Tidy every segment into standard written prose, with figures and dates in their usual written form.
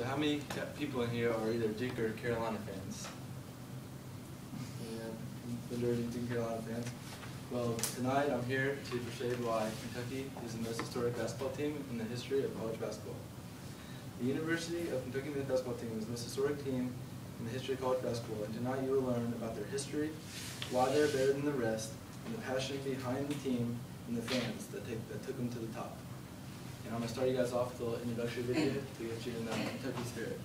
how many people in here are either Duke or Carolina fans? Yeah, majority Duke and Carolina fans. Well, tonight I'm here to persuade why Kentucky is the most historic basketball team in the history of college basketball. The University of Kentucky men's basketball team is the most historic team in the history of college basketball, and tonight you will learn about their history, why they're better than the rest, and the passion behind the team and the fans that took them to the top. And I'm going to start you guys off with a little introductory video to get you in the Kentucky spirit.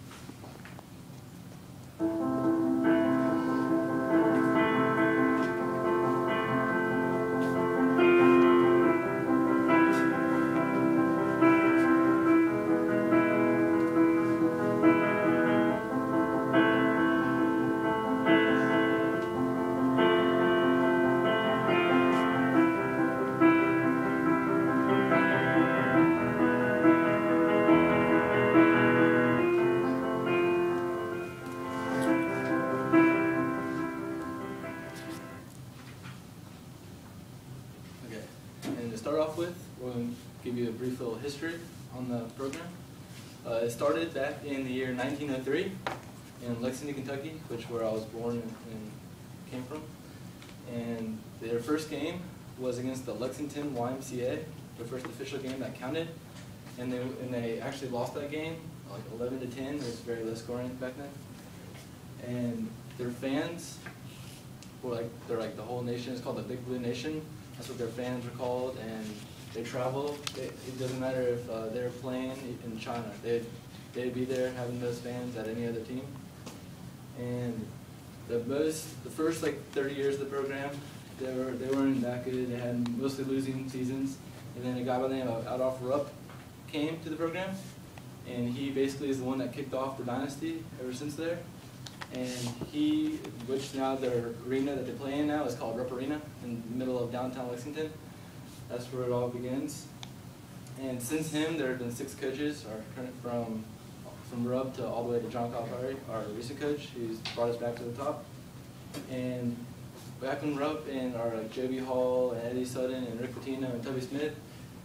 To start off with, we're going to give you a brief little history on the program. It started back in the year 1903 in Lexington, Kentucky, which is where I was born and came from. And their first game was against the Lexington YMCA, the first official game that counted. And they actually lost that game, like 11-10. It was very low scoring back then. And their fans were they're like the whole nation. It's called the Big Blue Nation. That's what their fans are called, and they travel. It doesn't matter if they're playing in China. They'd be there having those fans at any other team. And the first 30 years of the program, they weren't that good. They had mostly losing seasons. And then a guy by the name of Adolph Rupp came to the program, and he basically is the one that kicked off the dynasty ever since there. And which now their arena that they play in now is called Rupp Arena in the middle of downtown Lexington. That's where it all begins. And since him, there have been 6 coaches, from Rupp to all the way to John Calipari, our recent coach, who's brought us back to the top. And back when Rupp and Joby Hall and Eddie Sutton and Rick Pitino and Toby Smith,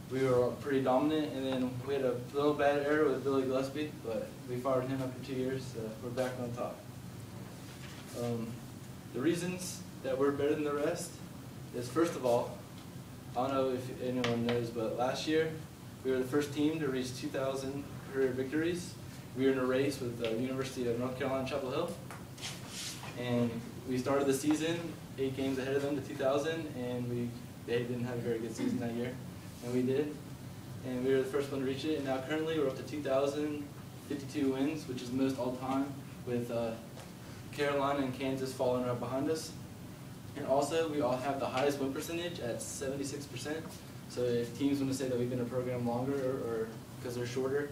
we were pretty dominant. And then we had a little bad era with Billy Gillespie, but we fired him after 2 years, so we're back on top. The reasons that we're better than the rest is, first of all, I don't know if anyone knows, but last year we were the first team to reach 2,000 career victories. We were in a race with the University of North Carolina, Chapel Hill, and we started the season 8 games ahead of them to 2,000, and they didn't have a very good season that year, and we did, and we were the first one to reach it. And now currently we're up to 2,052 wins, which is the most all time, with Carolina and Kansas falling right behind us. And also, we all have the highest win percentage at 76%. So if teams want to say that we've been in a program longer or because they're shorter,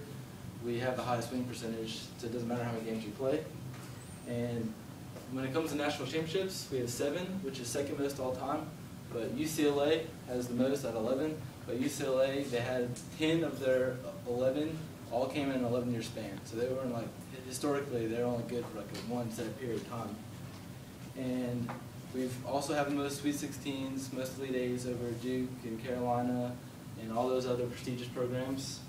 we have the highest win percentage, so it doesn't matter how many games you play. And when it comes to national championships, we have 7, which is second most all time. But UCLA has the most at 11. But UCLA, they had 10 of their 11 all came in an 11-year span. So they weren't historically, they're only good for a one set period of time. And we've also have the most Sweet 16s, most Elite Eights over Duke and Carolina and all those other prestigious programs.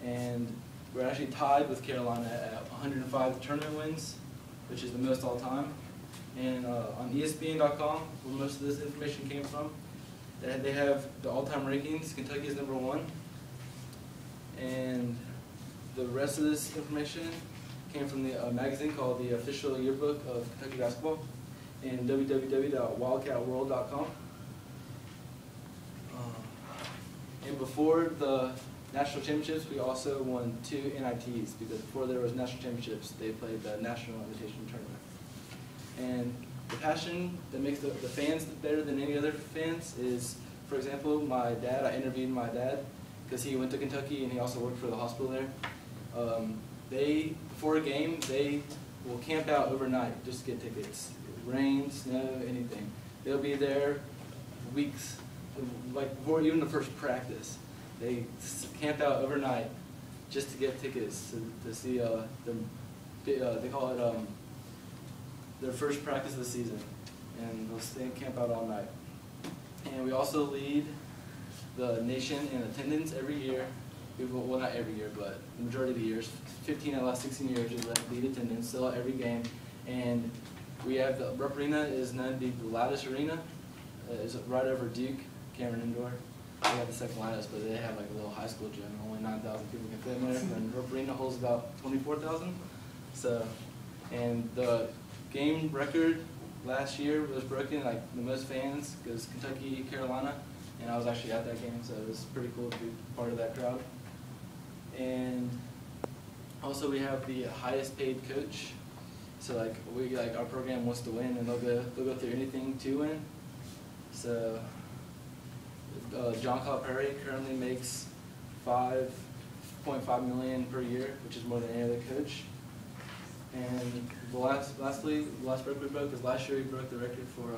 And we're actually tied with Carolina at 105 tournament wins, which is the most all time. And on ESPN.com, where most of this information came from, they have the all-time rankings. Kentucky is number 1. And the rest of this information came from the magazine called the Official Yearbook of Kentucky Basketball and www.wildcatworld.com. And before the national championships, we also won 2 NITs, because before there was national championships, they played the National Invitation Tournament. And the passion that makes the fans better than any other fans is, for example, my dad. I interviewed my dad because he went to Kentucky and he also worked for the hospital there. Before a game, they will camp out overnight just to get tickets. Rain, snow, anything. They'll be there weeks, before even the first practice. They camp out overnight just to get tickets to see they call it their first practice of the season, and they'll stay and camp out all night. And we also lead the nation in attendance every year, well, not every year, but the majority of the years, 15 out of the last 16 years, we've led lead attendance, sell out every game. And we have the Rupp Arena is known to be the loudest arena. It's right over Duke, Cameron Indoor. We have the second loudest, but they have like a little high school gym. Only 9,000 people can fit in there, and Rupp Arena holds about 24,000. So, and the game record last year was broken, like the most fans, because Kentucky, Carolina, and I was actually at that game, so it was pretty cool to be part of that crowd. And also we have the highest paid coach. So like our program wants to win, and they'll go through anything to win. So John Calipari currently makes $5.5 million per year, which is more than any other coach. And the last record we broke was last year. We broke the record for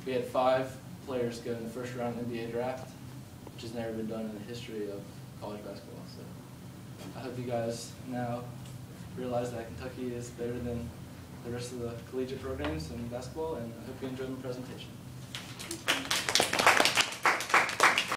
we had 5 players go in the first round NBA draft, which has never been done in the history of college basketball. So I hope you guys now realize that Kentucky is better than the rest of the collegiate programs in basketball, and I hope you enjoyed my presentation.